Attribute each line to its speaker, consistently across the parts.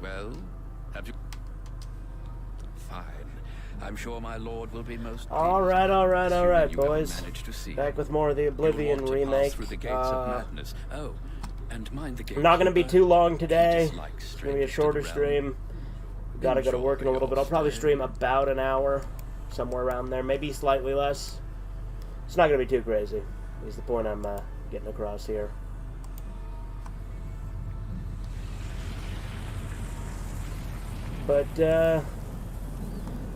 Speaker 1: Well, have you... Fine. I'm sure my lord will be most pleased.
Speaker 2: Alright, boys. Back with more of the Oblivion remake.
Speaker 1: Through the gates of madness. Oh, and mind the
Speaker 2: Not gonna be too long today.
Speaker 1: It's
Speaker 2: gonna be a shorter stream. Gotta go to work in a little bit. I'll probably stream about an hour. Somewhere around there. Maybe slightly less. It's not gonna be too crazy. Is the point I'm getting across here. But,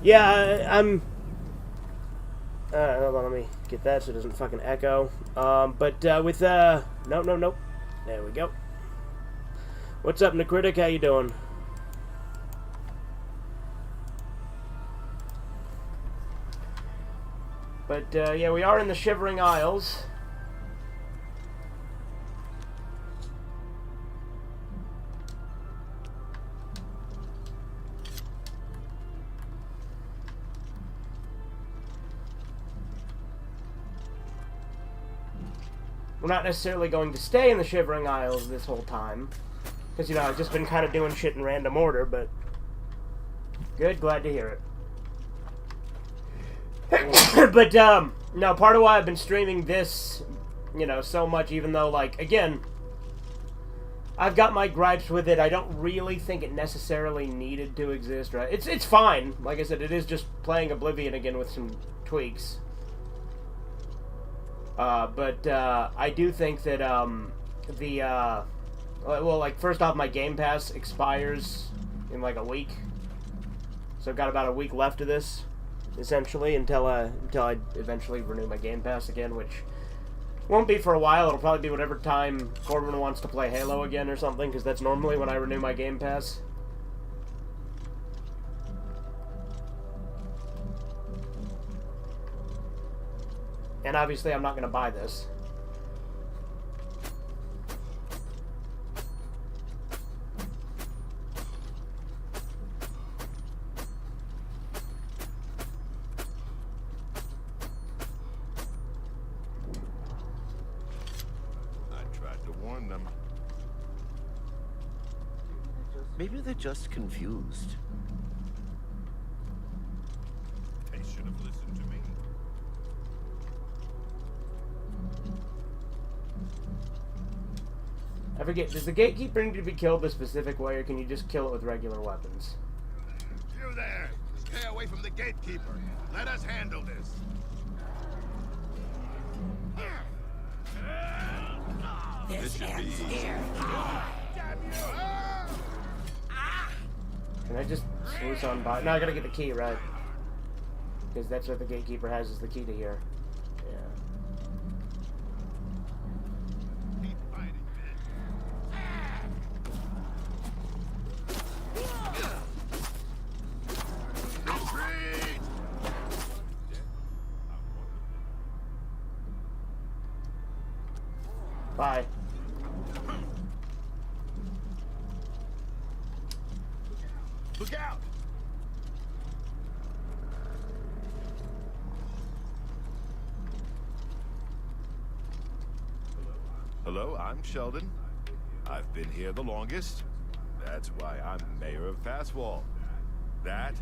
Speaker 2: yeah, I'm... hold on, let me get that so it doesn't fucking echo. With, nope. There we go. What's up, Necritic? How you doing? But, yeah, we are in the Shivering Isles. We're not necessarily going to stay in the Shivering Isles this whole time. Because, you know, I've just been kind of doing shit in random order, but... Good, glad to hear it. But, no, part of why I've been streaming this, you know, so much, even though, like, again, I've got my gripes with it. I don't really think it necessarily needed to exist, right? It's fine. Like I said, it is just playing Oblivion again with some tweaks. I do think that, well, like, first off, my Game Pass expires in, like, a week. So I've got about a week left of this, essentially, until I eventually renew my Game Pass again, which won't be for a while. It'll probably be whatever time Corbin wants to play Halo again or something, because that's normally when I renew my Game Pass. And obviously I'm not going to buy this.
Speaker 3: I tried to warn them.
Speaker 4: Maybe they're just confused.
Speaker 3: They should have listened to me.
Speaker 2: I forget, does the gatekeeper need to be killed a specific way, or can you just kill it with regular weapons?
Speaker 3: You there! Stay away from the gatekeeper. Let us handle this.
Speaker 4: This ends here.
Speaker 2: Can I just swoosh on by? No, I gotta get the key, right? Because that's what the gatekeeper has, is the key to here. Yeah. Bye.
Speaker 3: Look out! Hello, I'm Sheldon. I've been here the longest. That's why I'm mayor of Fastwall. That,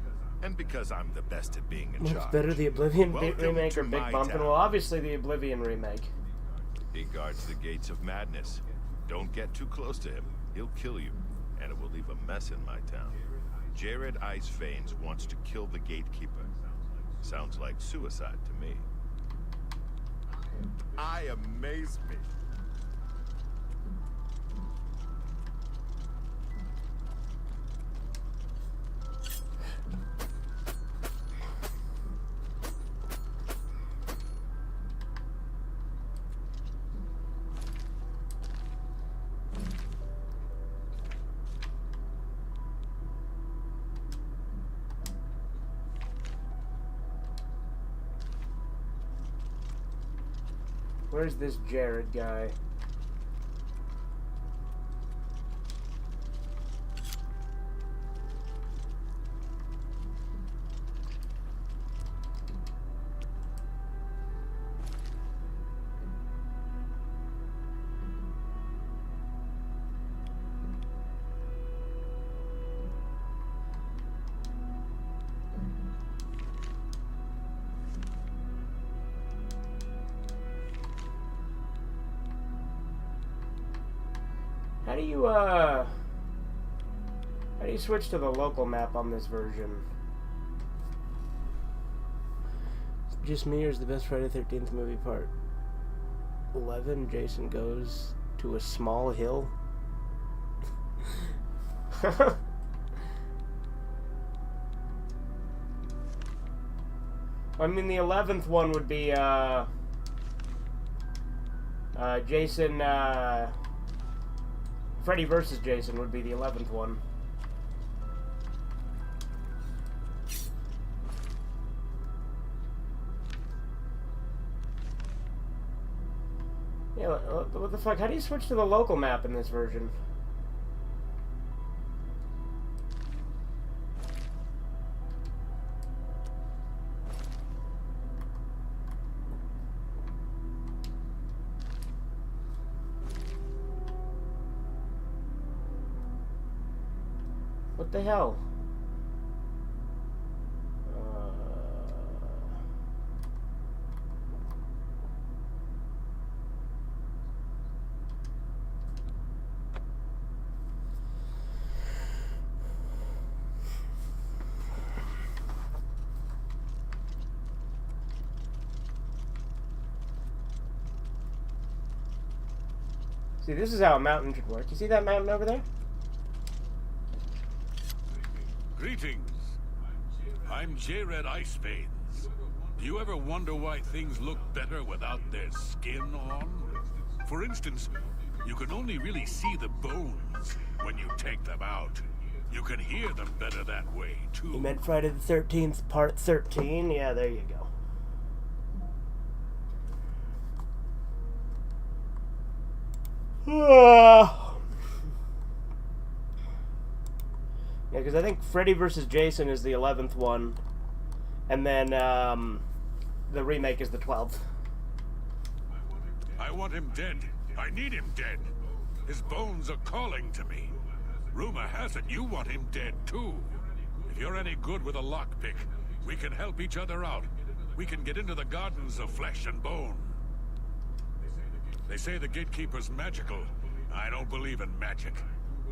Speaker 3: and because I'm the best at being in charge.
Speaker 2: What's better, the Oblivion remake or
Speaker 3: to
Speaker 2: Big
Speaker 3: my
Speaker 2: Bumpin'?
Speaker 3: town.
Speaker 2: Well, obviously the Oblivion remake.
Speaker 3: He guards the gates of madness. Don't get too close to him. He'll kill you, and it will leave a mess in my town. Jared Ice Veins wants to kill the gatekeeper. Sounds like suicide to me. I amaze me.
Speaker 2: Where's this Jared guy? How do you switch to the local map on this version? Just me, or is the best Friday 13th movie part 11? Jason goes to a small hill. I mean, the 11th one would be Jason. Freddy versus Jason would be the 11th one. Yeah, what the fuck? How do you switch to the local map in this version? What the hell? See, this is how a mountain should work. You see that mountain over there?
Speaker 5: Greetings. I'm J-Red Iceveins. Do you ever wonder why things look better without their skin on? For instance, you can only really see the bones when you take them out. You can hear them better that way, too.
Speaker 2: You meant Friday the 13th, part 13? Yeah, there you go. Yeah, because I think Freddy vs. Jason is the 11th one, and then the remake is the 12th.
Speaker 5: I want him dead. I need him dead. His bones are calling to me. Rumor has it you want him dead, too. If you're any good with a lockpick, we can help each other out. We can get into the gardens of flesh and bone. They say the gatekeeper's magical. I don't believe in magic,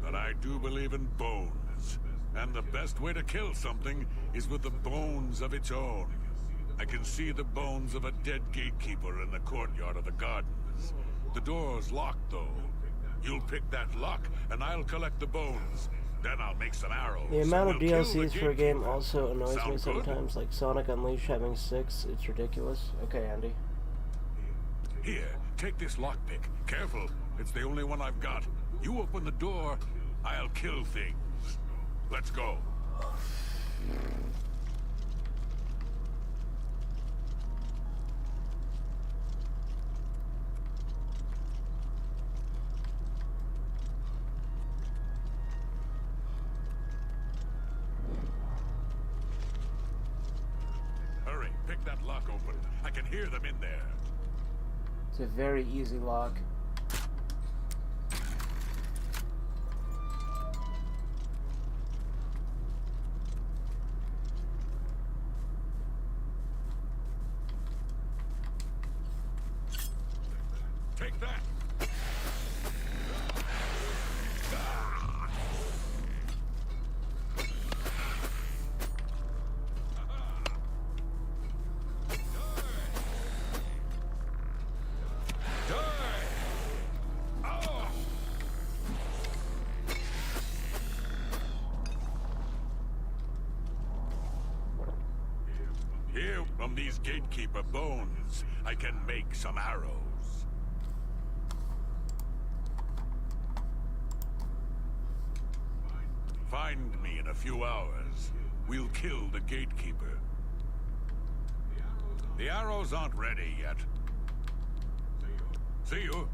Speaker 5: but I do believe in bones. And the best way to kill something is with the bones of its own. I can see the bones of a dead gatekeeper in the courtyard of the gardens. The door's locked, though. You'll pick that lock, and I'll collect the bones. Then I'll make some arrows.
Speaker 2: The amount of
Speaker 5: We'll kill
Speaker 2: DLCs
Speaker 5: the
Speaker 2: for a game
Speaker 5: gatekeeper.
Speaker 2: also annoys
Speaker 5: Sound
Speaker 2: me
Speaker 5: good?
Speaker 2: sometimes, like Sonic Unleashed having 6. It's ridiculous. Okay, Andy.
Speaker 5: Here, take this lockpick. Careful, it's the only one I've got. You open the door, I'll kill things. Let's go. Hurry, pick that lock open. I can hear them in there.
Speaker 2: It's a very easy lock.
Speaker 5: Take that. Here, from these gatekeeper bones, I can make some arrows. Find me in a few hours. We'll kill the gatekeeper. The arrows aren't ready yet. See you.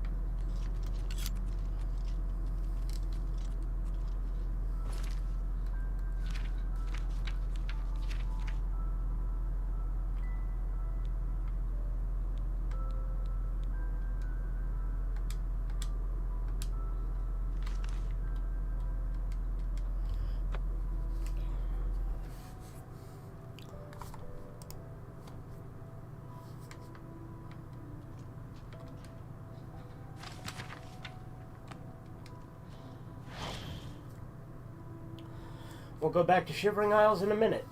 Speaker 2: We'll go back to Shivering Isles in a minute.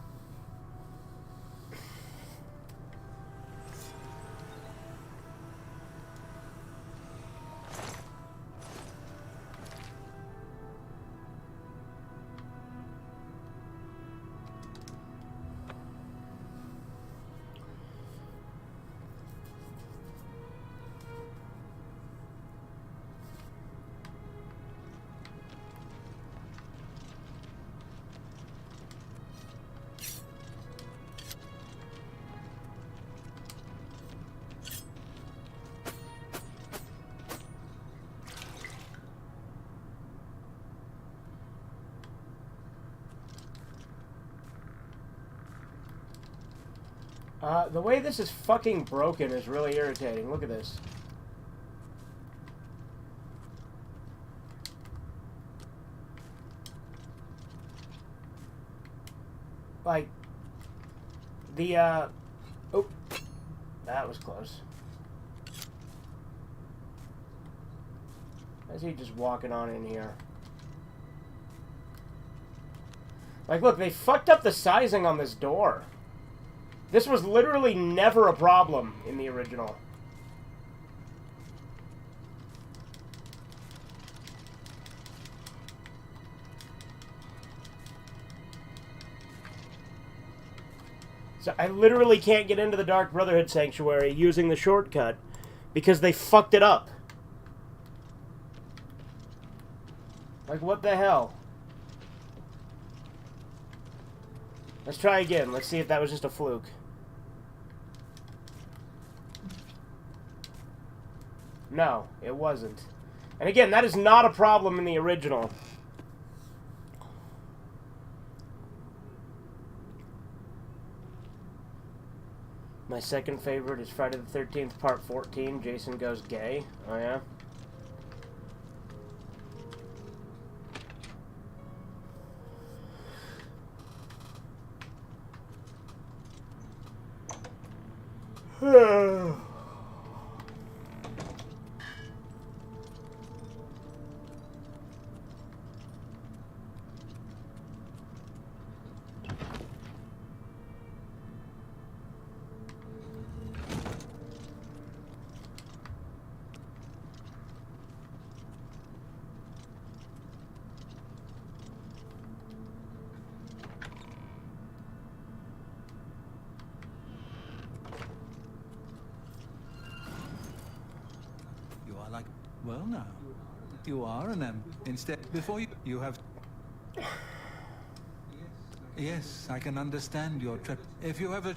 Speaker 2: The way this is fucking broken is really irritating. Look at this. Like, the, oh, that was close. Why is he just walking on in here? Like, look, they fucked up the sizing on this door. This was literally never a problem in the original. So I literally can't get into the Dark Brotherhood Sanctuary using the shortcut because they fucked it up. Like, what the hell? Let's try again. Let's see if that was just a fluke. No, it wasn't. And again, that is not a problem in the original. My second favorite is Friday the 13th, Part 14. Jason Goes Gay. Oh, yeah?
Speaker 6: Well, now, you are an instead, before you have... Yes, I can understand your trip. If you ever...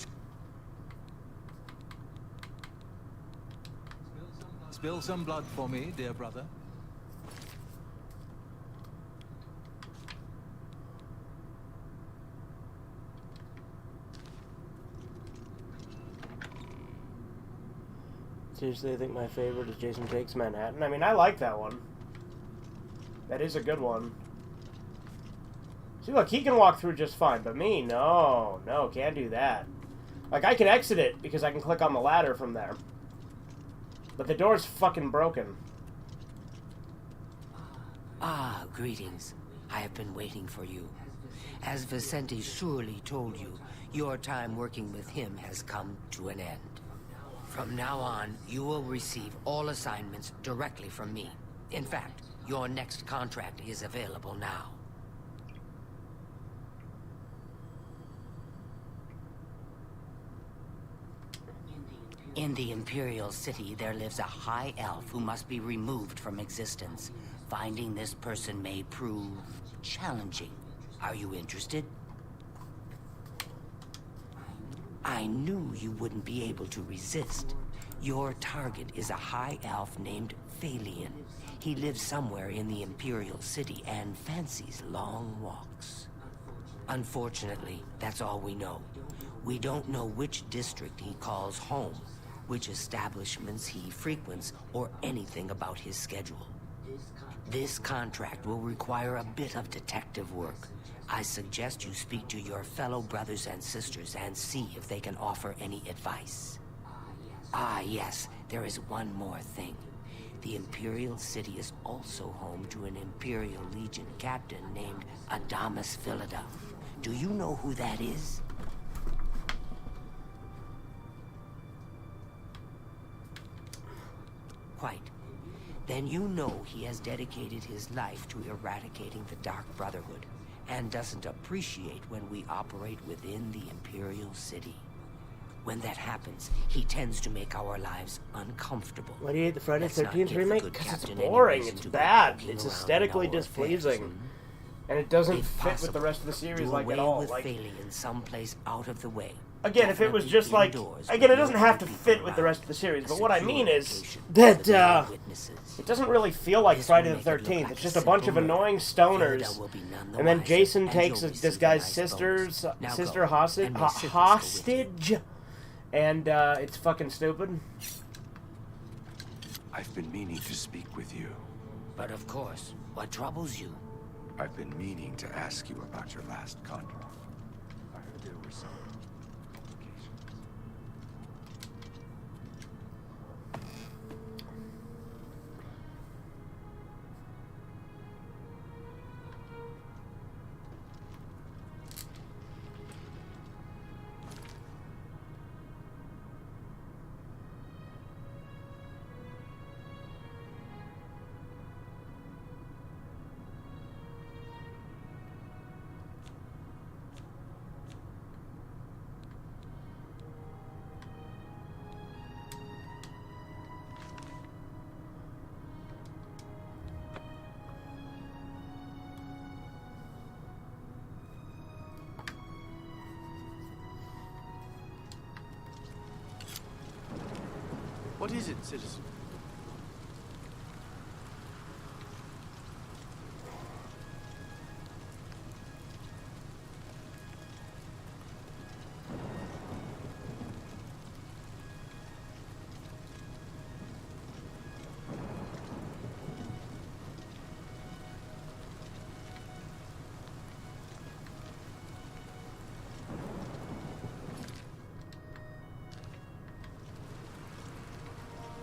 Speaker 6: Spill some blood for me, dear brother.
Speaker 2: Seriously, I think my favorite is Jason Takes Manhattan. I mean, I like that one. That is a good one. See, look, he can walk through just fine, but me, no. No, can't do that. Like, I can exit it because I can click on the ladder from there. But the door's fucking broken.
Speaker 7: Ah, greetings. I have been waiting for you. As Vicente surely told you, your time working with him has come to an end. From now on, you will receive all assignments directly from me. In fact, your next contract is available now. In the Imperial City, there lives a high elf who must be removed from existence. Finding this person may prove challenging. Are you interested? I knew you wouldn't be able to resist. Your target is a high elf named Phalion. He lives somewhere in the Imperial City and fancies long walks. Unfortunately, that's all we know. We don't know which district he calls home, which establishments he frequents, or anything about his schedule. This contract will require a bit of detective work. I suggest you speak to your fellow brothers and sisters and see if they can offer any advice. Ah, yes, there is one more thing. The Imperial City is also home to an Imperial Legion captain named Adamus Philida. Do you know who that is? Quite. Then you know he has dedicated his life to eradicating the Dark Brotherhood, and doesn't appreciate when we operate within the Imperial City. When that happens, he tends to make our lives uncomfortable.
Speaker 2: Why do you hate the Friday
Speaker 7: Let's
Speaker 2: the
Speaker 7: not
Speaker 2: 13th
Speaker 7: give the
Speaker 2: remake?
Speaker 7: good
Speaker 2: Because it's
Speaker 7: captain any
Speaker 2: boring,
Speaker 7: reason
Speaker 2: it's
Speaker 7: to go
Speaker 2: bad,
Speaker 7: poking
Speaker 2: it's
Speaker 7: around
Speaker 2: aesthetically
Speaker 7: in our
Speaker 2: displeasing.
Speaker 7: affairs,
Speaker 2: And it doesn't
Speaker 7: If
Speaker 2: fit with the
Speaker 7: possible,
Speaker 2: rest of the series
Speaker 7: do
Speaker 2: like
Speaker 7: away
Speaker 2: at all.
Speaker 7: with
Speaker 2: Like,
Speaker 7: Phalion someplace out of the way.
Speaker 2: again, if it was
Speaker 7: Definitely
Speaker 2: just like,
Speaker 7: indoors
Speaker 2: again,
Speaker 7: with
Speaker 2: it doesn't
Speaker 7: no
Speaker 2: have to
Speaker 7: people
Speaker 2: fit with the
Speaker 7: around.
Speaker 2: rest of the series,
Speaker 7: A
Speaker 2: but what I
Speaker 7: secure
Speaker 2: mean is
Speaker 7: location
Speaker 2: that,
Speaker 7: with no witnesses.
Speaker 2: it doesn't really feel like
Speaker 7: This
Speaker 2: Friday
Speaker 7: will
Speaker 2: the
Speaker 7: make it look
Speaker 2: 13th.
Speaker 7: like
Speaker 2: It's
Speaker 7: a
Speaker 2: just a bunch of
Speaker 7: simple murder.
Speaker 2: annoying
Speaker 7: Philida
Speaker 2: stoners.
Speaker 7: will be none the
Speaker 2: And then
Speaker 7: wiser,
Speaker 2: Jason
Speaker 7: and
Speaker 2: takes
Speaker 7: you'll
Speaker 2: this
Speaker 7: receive a
Speaker 2: guy's
Speaker 7: nice
Speaker 2: sister's
Speaker 7: bonus. Now
Speaker 2: sister
Speaker 7: go,
Speaker 2: hostage,
Speaker 7: and may Sithis go with you.
Speaker 2: hostage, and it's fucking stupid.
Speaker 8: I've been meaning to speak with you.
Speaker 7: But of course, what troubles you?
Speaker 8: I've been meaning to ask you about your last contract. I heard there were some complications.
Speaker 4: What is it, citizen?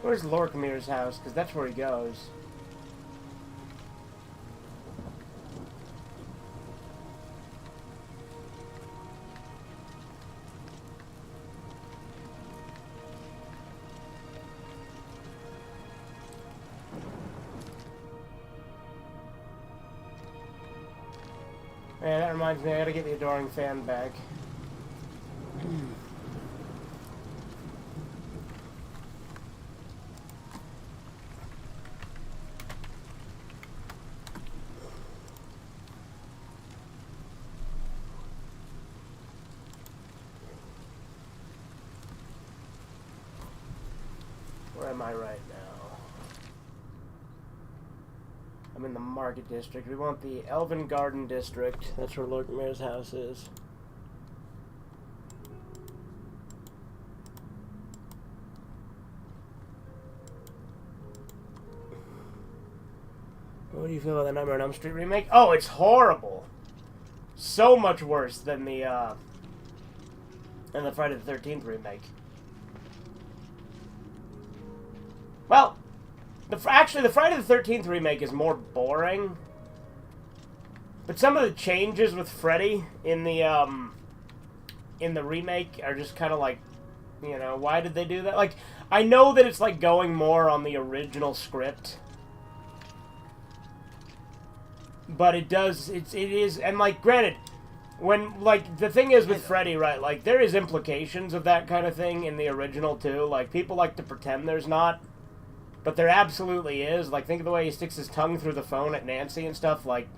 Speaker 2: Where's Lorkmir's house? Because that's where he goes. Man, that reminds me, I gotta get the Adoring Fan back. Where am I right now? I'm in the Market District. We want the Elven Garden District. That's where Lorkmir's house is. What do you feel about the Nightmare on Elm Street remake? Oh, it's horrible. So much worse than the Friday the 13th remake. Well, actually, the Friday the 13th remake is more boring. But some of the changes with Freddy in the remake are just kind of like, you know, why did they do that? Like, I know that it's like going more on the original script. But it is, and like, granted, when, like, the thing is with Freddy, right, like, there is implications of that kind of thing in the original, too. Like, people like to pretend there's not. But there absolutely is. Like, think of the way he sticks his tongue through the phone at Nancy and stuff. Like,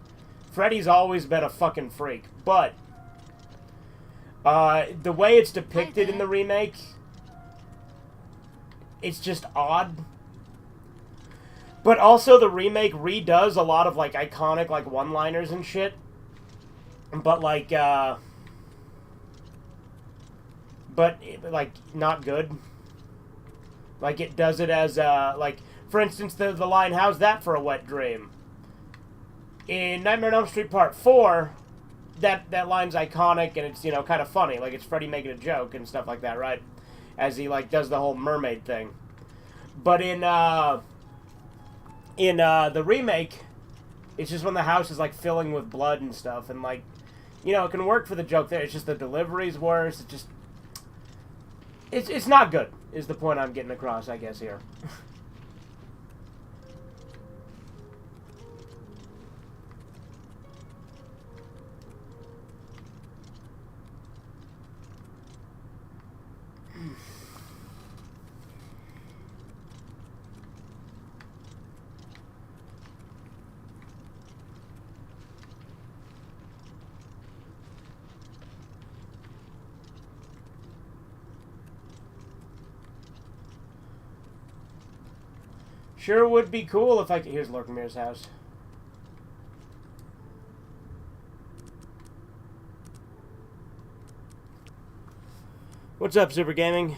Speaker 2: Freddy's always been a fucking freak. But, the way it's depicted in the remake, it's just odd. But also the remake redoes a lot of, like, iconic, like, one-liners and shit. But, like, not good. Like, it does it as, like, for instance, the line, "How's that for a wet dream?" In Nightmare on Elm Street Part 4, that line's iconic, and it's, you know, kind of funny. Like, it's Freddy making a joke and stuff like that, right? As he, like, does the whole mermaid thing. But in In the remake, it's just when the house is like filling with blood and stuff, and like, you know, it can work for the joke there. It's just the delivery's worse. It's just, it's not good. Is the point I'm getting across, I guess here. Sure would be cool if I could... Here's Lorkmir's house. What's up, Super Gaming?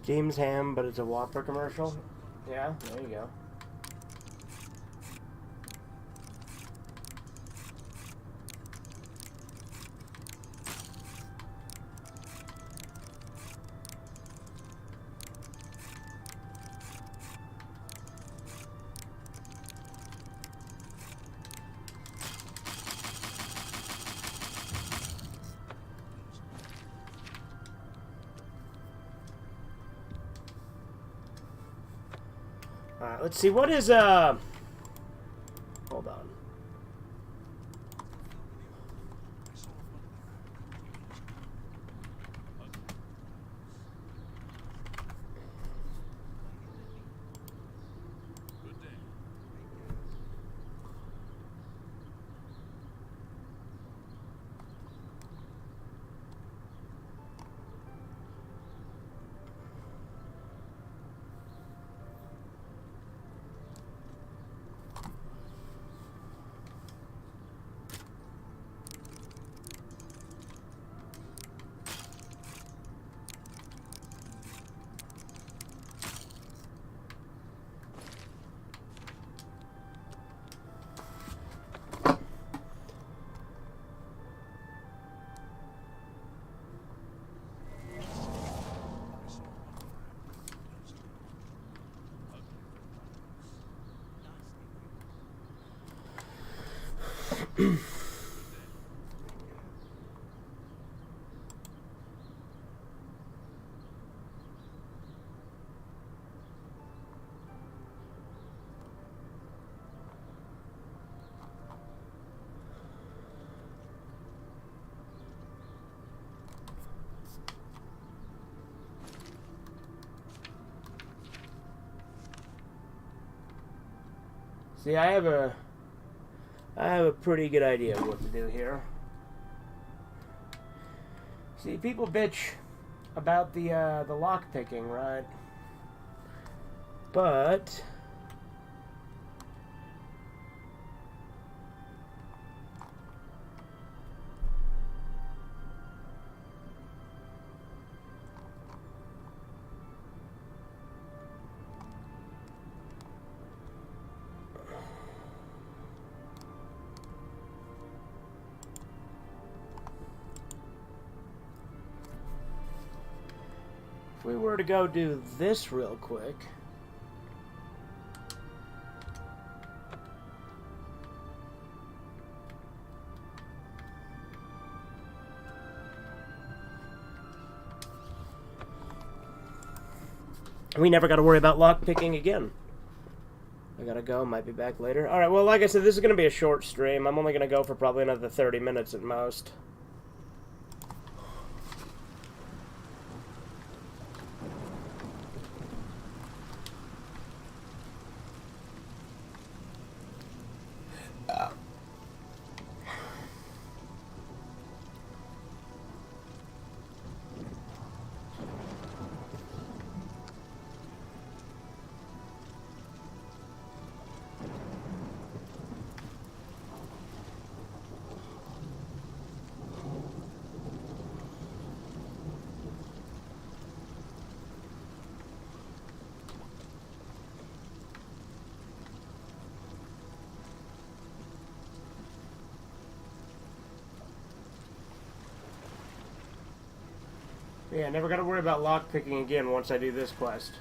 Speaker 2: James Ham, but it's a Whopper commercial. Yeah, there you go. Alright, let's see, what is, hold on. See, I have a pretty good idea of what to do here. See, people bitch about the lock picking, right? But if we were to go do this real quick. We never got to worry about lock picking again. I gotta go, might be back later. Alright, well, like I said, this is gonna be a short stream. I'm only gonna go for probably another 30 minutes at most. Yeah, never gotta worry about lockpicking again once I do this quest.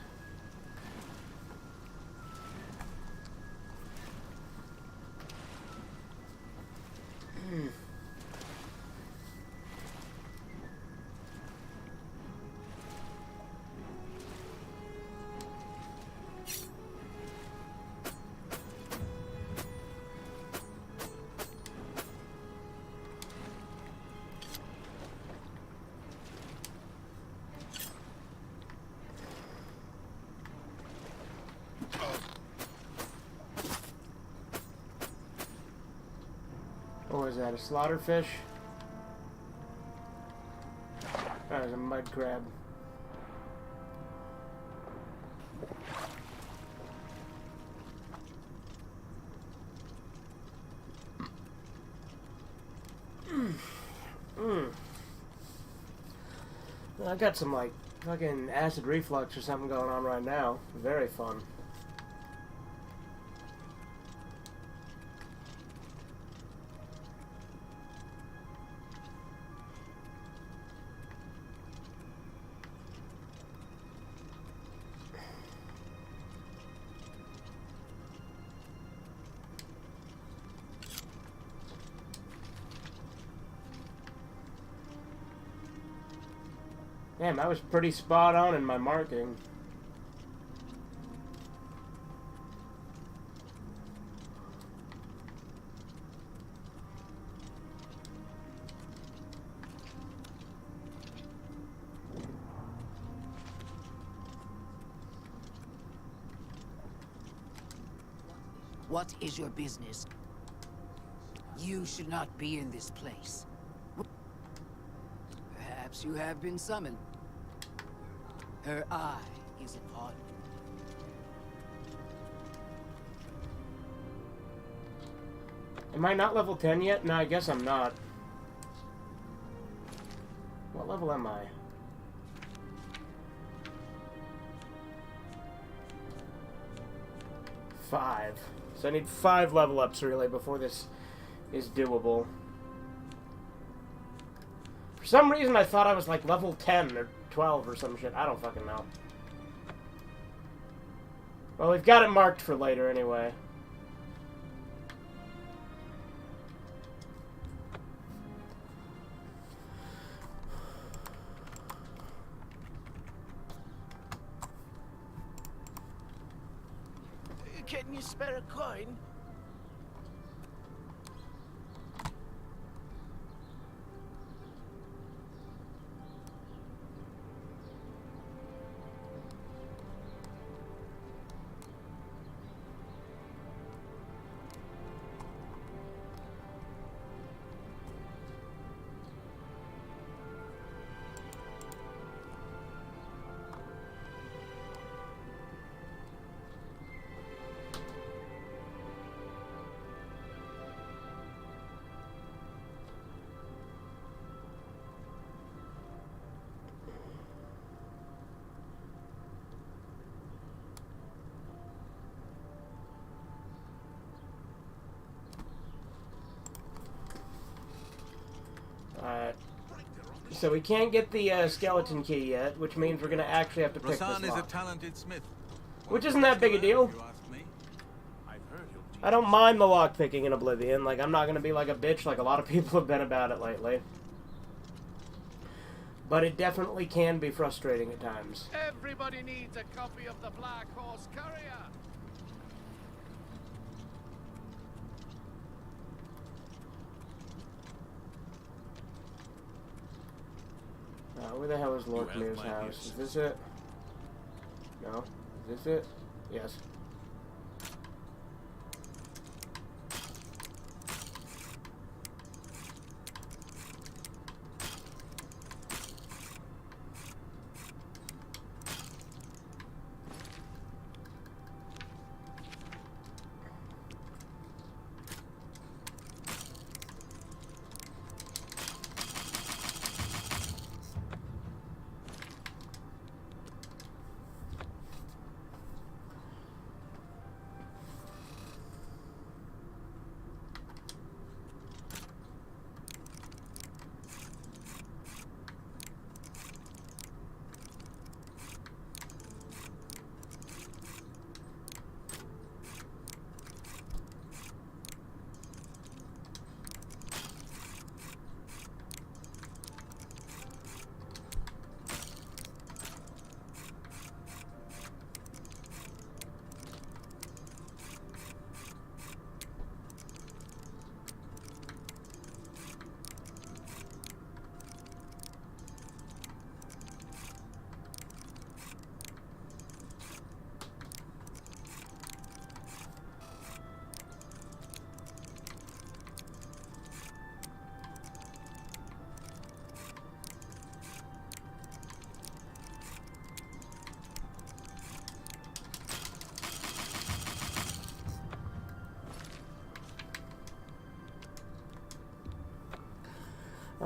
Speaker 2: What was that, a slaughterfish? That was a mud crab. Well, I got some, like, fucking acid reflux or something going on right now. Very fun. Damn, I was pretty spot on in my marking.
Speaker 9: What is your business? You should not be in this place. Perhaps you have been summoned. Her eye is upon you.
Speaker 2: Am I not level 10 yet? No, I guess I'm not. What level am I? 5. So I need 5 level ups really before this is doable. For some reason I thought I was like level 10 or 12 or some shit. I don't fucking know. Well, we've got it marked for later anyway.
Speaker 4: Can you spare a coin?
Speaker 2: Alright. So we can't get the skeleton key yet, which means we're gonna actually have to pick
Speaker 6: Rasan
Speaker 2: this
Speaker 6: is a
Speaker 2: lock.
Speaker 6: talented smith.
Speaker 2: Which isn't that big a deal.
Speaker 6: You ask me?
Speaker 2: I don't mind the lock picking in Oblivion. Like, I'm not gonna be like a bitch like a lot of people have been about it lately. But it definitely can be frustrating at times.
Speaker 1: Everybody needs a copy of the Black Horse Courier.
Speaker 2: Where the hell is Lord Mir's house? Is this it? No? Is this it? Yes.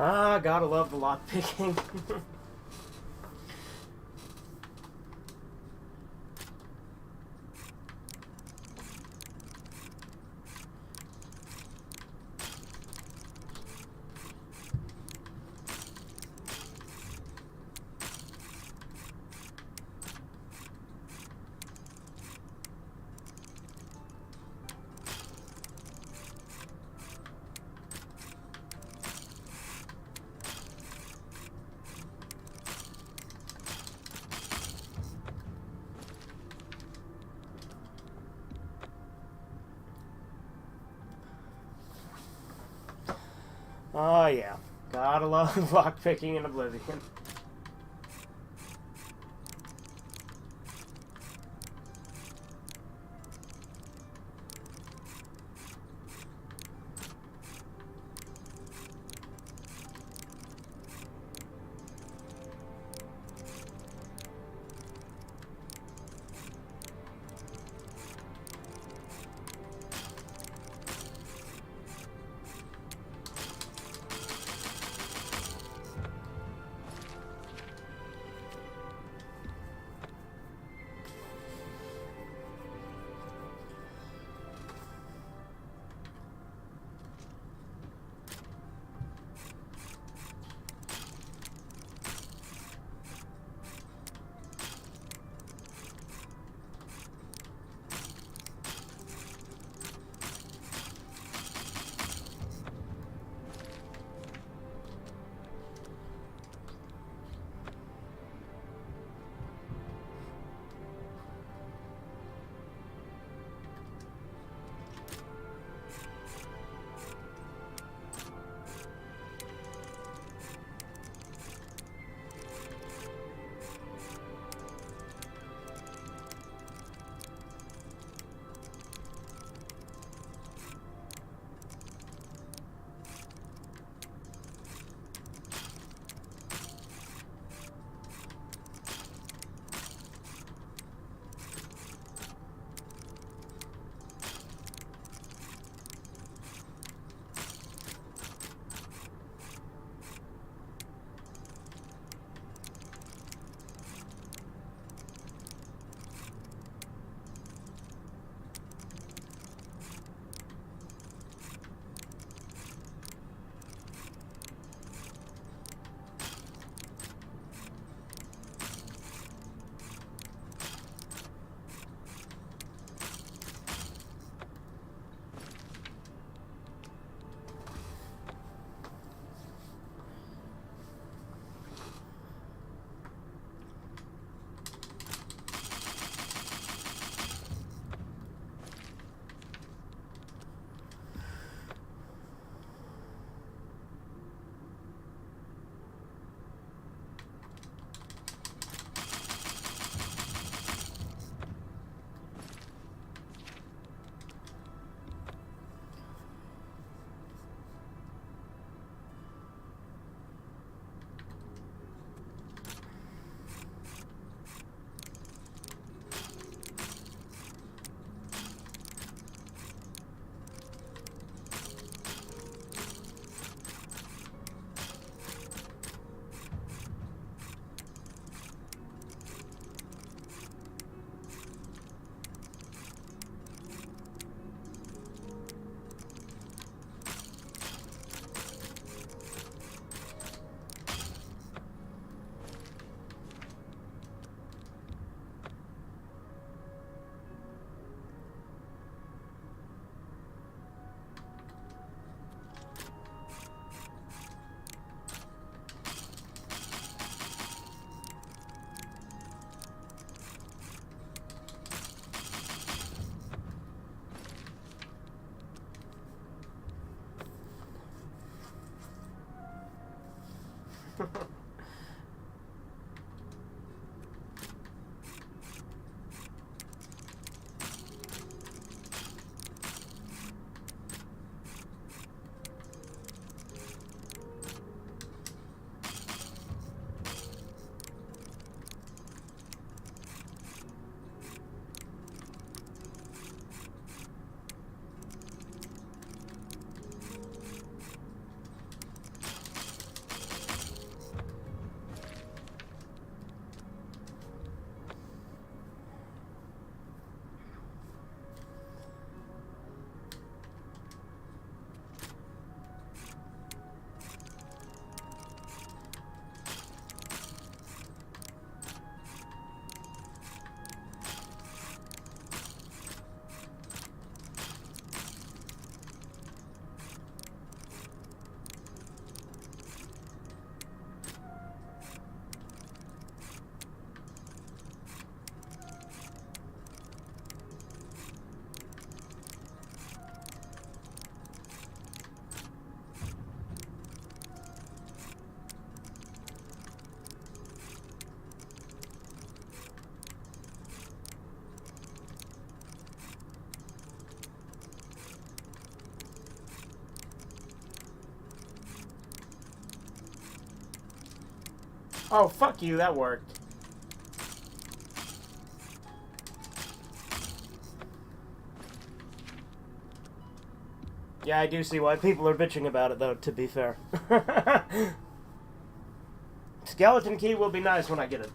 Speaker 2: Ah, gotta love the lock picking. Oh yeah, gotta love lockpicking in Oblivion. Oh, fuck you, that worked. Yeah, I do see why people are bitching about it, though, to be fair. Skeleton key will be nice when I get it.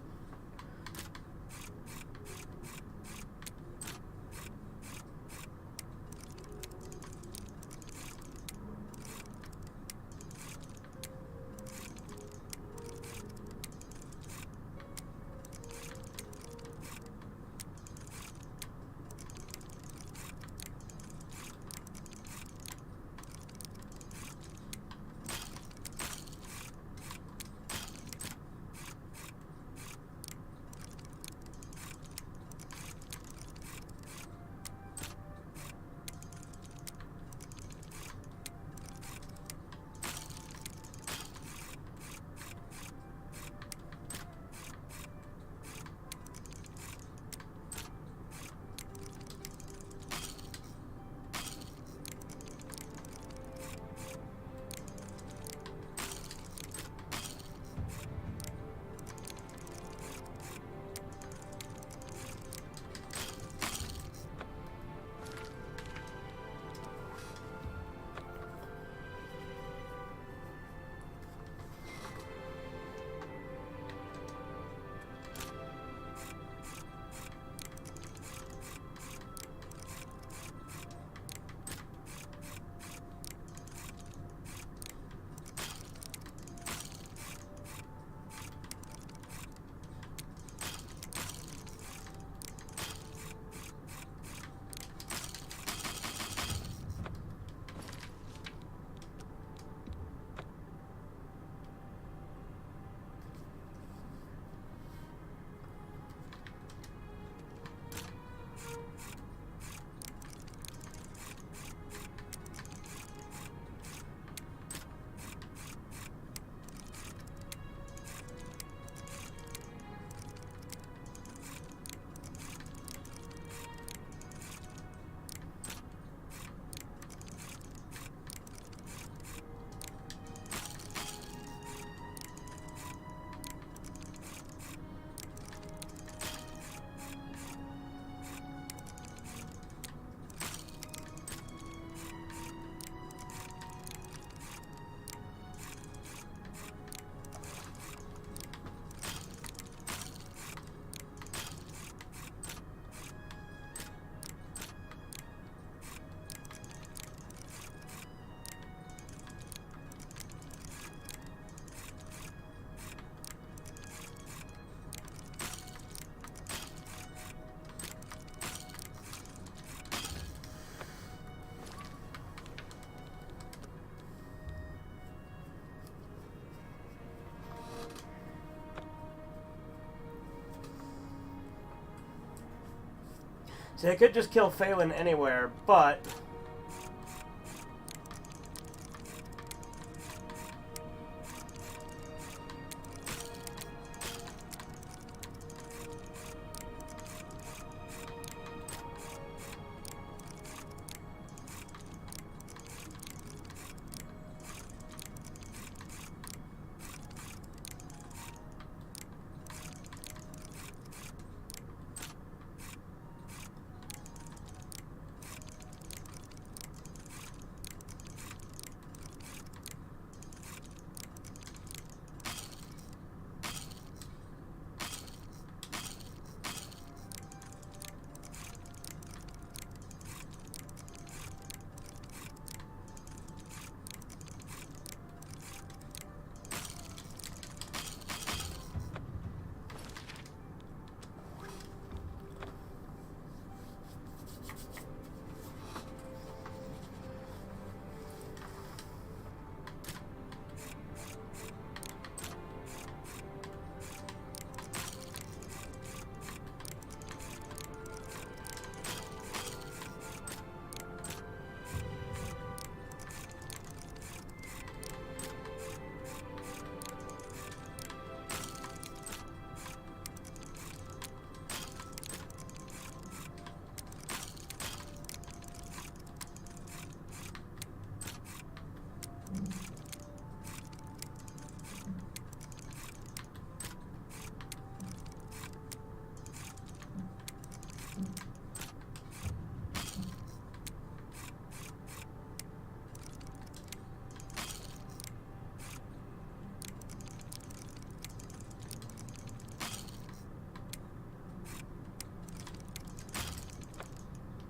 Speaker 2: See, I could just kill Phelan anywhere, but...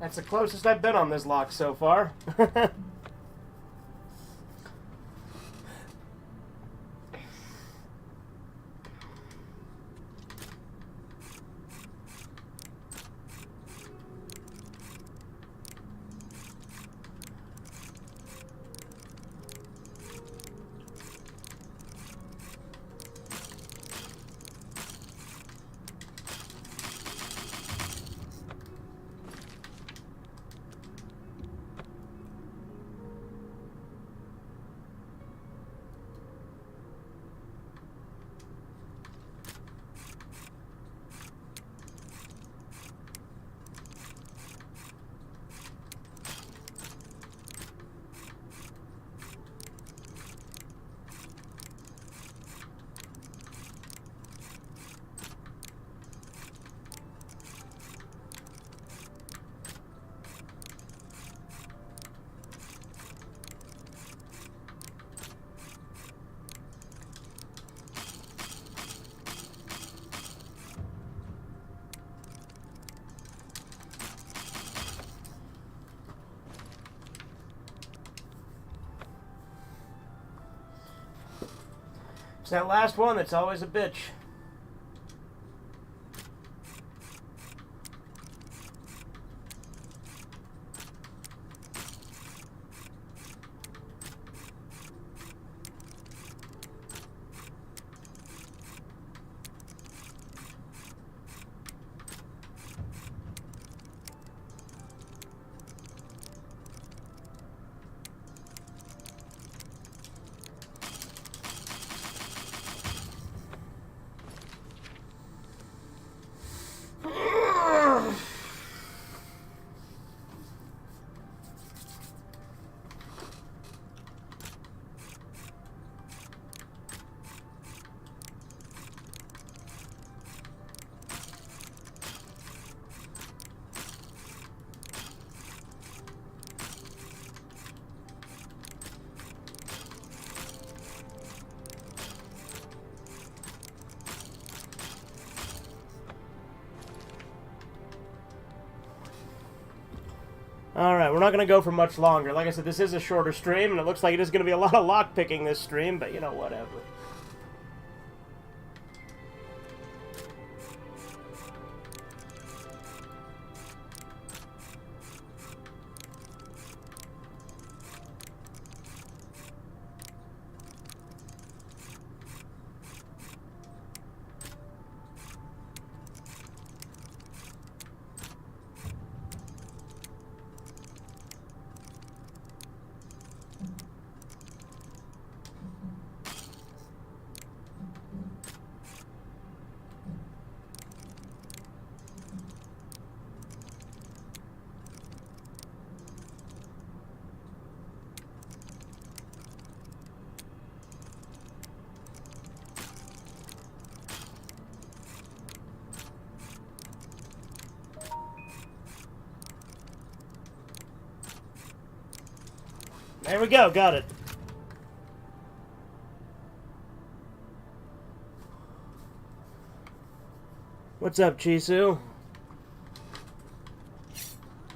Speaker 2: That's the closest I've been on this lock so far. It's that last one that's always a bitch. Alright, we're not going to go for much longer. Like I said, this is a shorter stream, and it looks like it is going to be a lot of lockpicking this stream, but you know, whatever. There we go, got it. What's up, Chisu?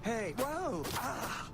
Speaker 8: Hey, whoa! Ah!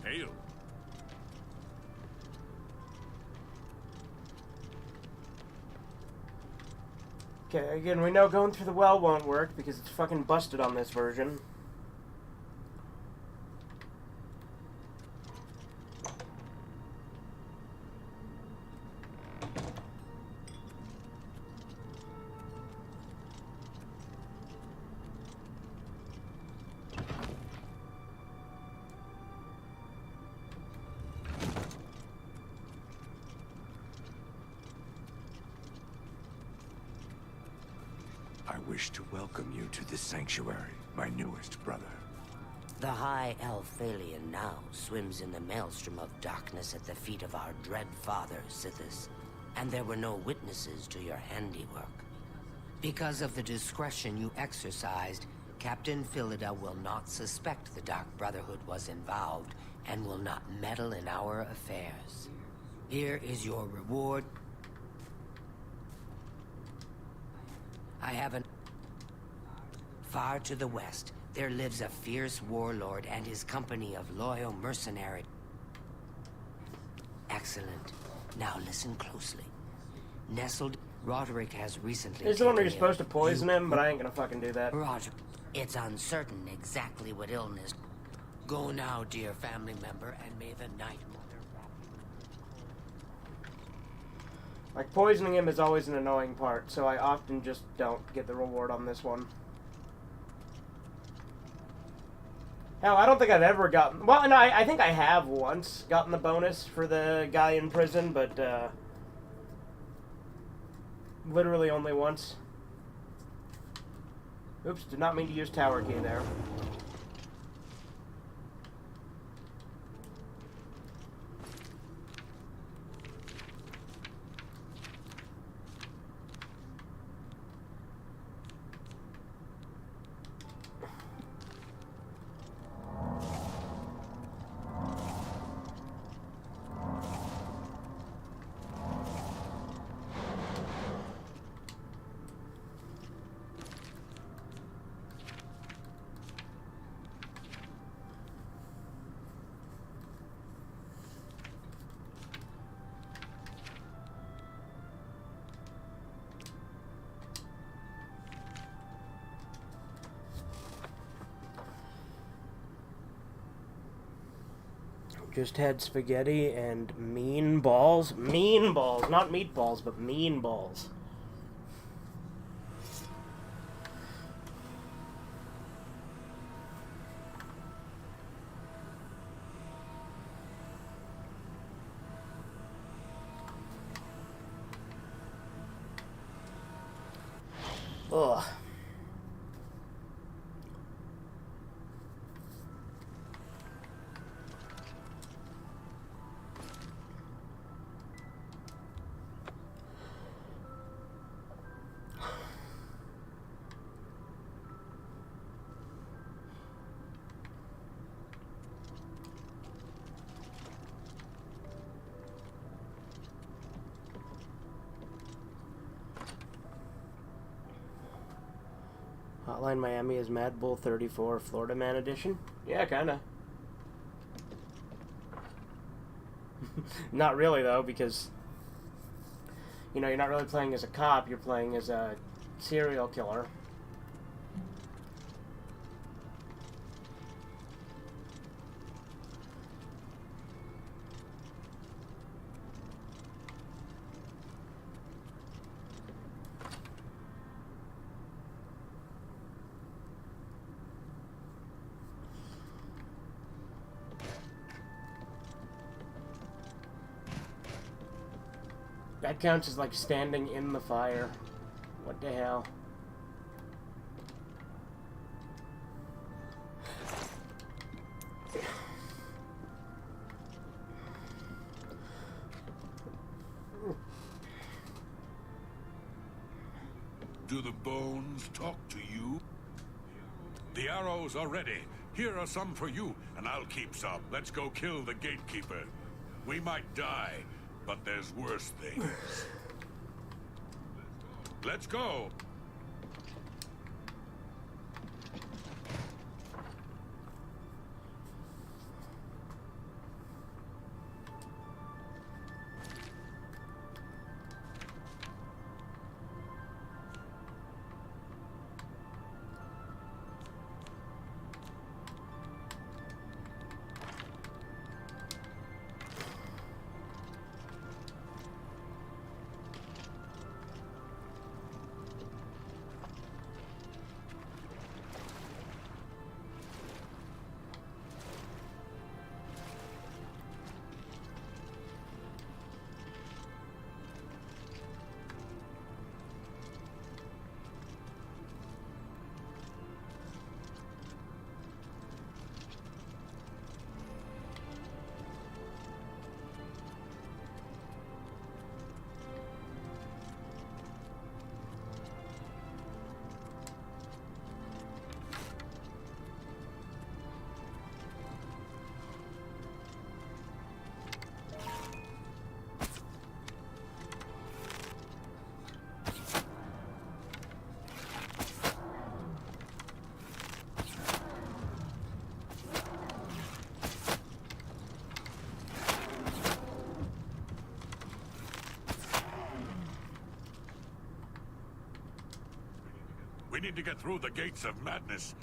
Speaker 5: Hail.
Speaker 2: Okay, again, we know going through the well won't work because it's fucking busted on this version.
Speaker 8: wish to welcome you to this sanctuary, my newest brother.
Speaker 7: The High Elf Phalion now swims in the maelstrom of darkness at the feet of our dread father, Sithis, and there were no witnesses to your handiwork. Because of the discretion you exercised, Captain Philida will not suspect the Dark Brotherhood was involved and will not meddle in our affairs. Here is your reward. I haven't... Far to the west, there lives a fierce warlord and his company of loyal mercenaries. Excellent. Now listen closely. Nestled, Roderick has recently...
Speaker 2: This is the one where you're
Speaker 7: taken
Speaker 2: supposed to
Speaker 7: ill.
Speaker 2: poison him, but I ain't gonna fucking do that.
Speaker 7: Roderick, it's uncertain exactly what illness... Go now, dear family member, and may the Night Mother...
Speaker 2: Like, poisoning him is always an annoying part, so I often just don't get the reward on this one. Hell, I don't think I've ever gotten... Well, no, I think I have once gotten the bonus for the guy in prison, but, literally only once. Oops, did not mean to use tower key there. Just had spaghetti and mean balls. Mean balls. Not meatballs, but mean balls. Ugh. Hotline Miami is Mad Bull 34 Florida Man Edition? Yeah, kinda. Not really, though, because, you know, you're not really playing as a cop, you're playing as a serial killer. That counts as, like, standing in the fire. What the hell?
Speaker 5: Do the bones talk to you? The arrows are ready. Here are some for you, and I'll keep some. Let's go kill the gatekeeper. We might die, but there's worse things. Let's go! need to get through the gates of madness.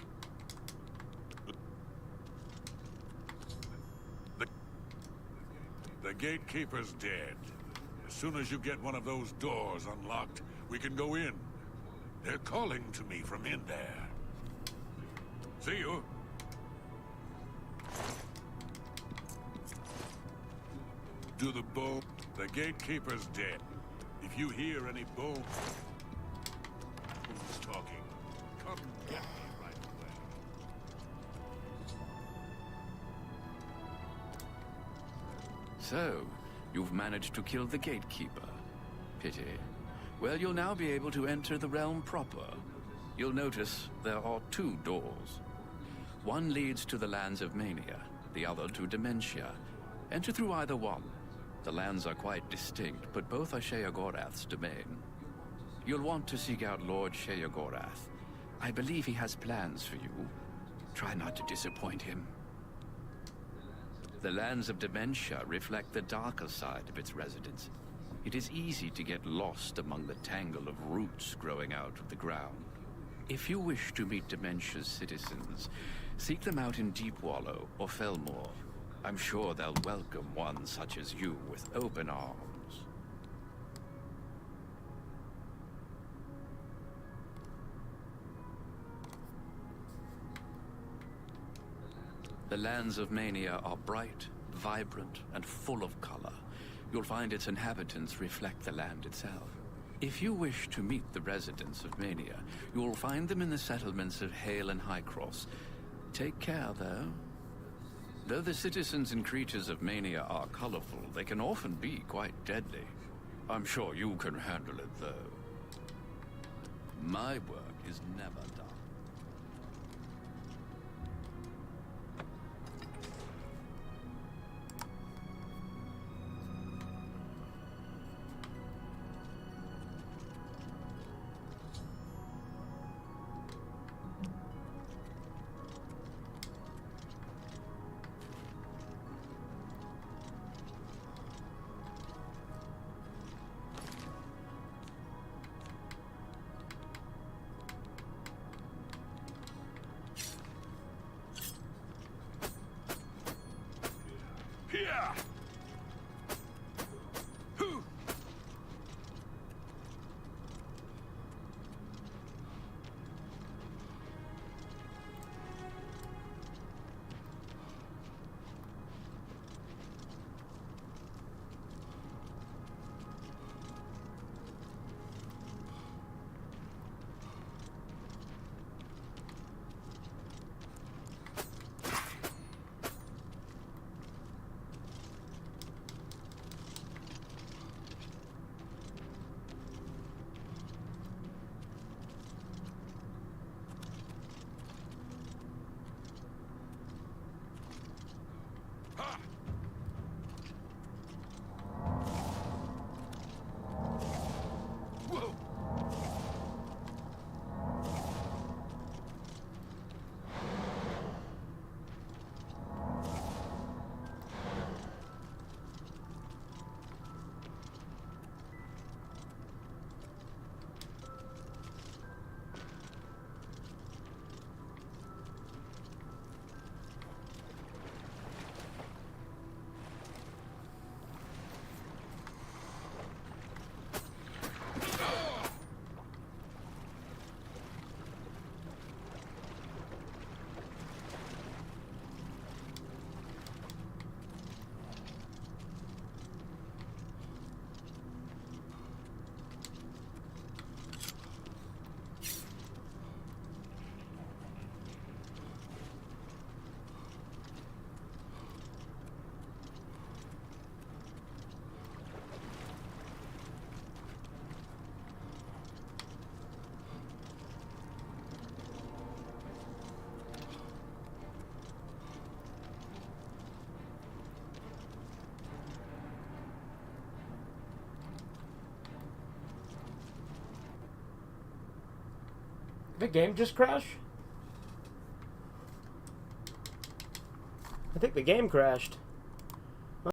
Speaker 5: The gatekeeper's dead. As soon as you get one of those doors unlocked, we can go in. They're calling to me from in there. See you. Do the bone. The gatekeeper's dead. If you hear any bones talking, come get me right away.
Speaker 1: So, you've managed to kill the gatekeeper. Pity. Well, you'll now be able to enter the realm proper. You'll notice there are 2 doors. One leads to the lands of Mania, the other to Dementia. Enter through either one. The lands are quite distinct, but both are Sheogorath's domain. You'll want to seek out Lord Sheogorath. I believe he has plans for you. Try not to disappoint him. The lands of Dementia reflect the darker side of its residents. It is easy to get lost among the tangle of roots growing out of the ground. If you wish to meet Dementia's citizens, seek them out in Deepwallow or Felmore. I'm sure they'll welcome one such as you with open arms. The lands of Mania are bright, vibrant, and full of color. You'll find its inhabitants reflect the land itself. If you wish to meet the residents of Mania, you'll find them in the settlements of Hale and Highcross. Take care, though. Though the citizens and creatures of Mania are colorful, they can often be quite deadly. I'm sure you can handle it, though. My work is never done.
Speaker 5: Here!
Speaker 2: The game just crashed? I think the game crashed.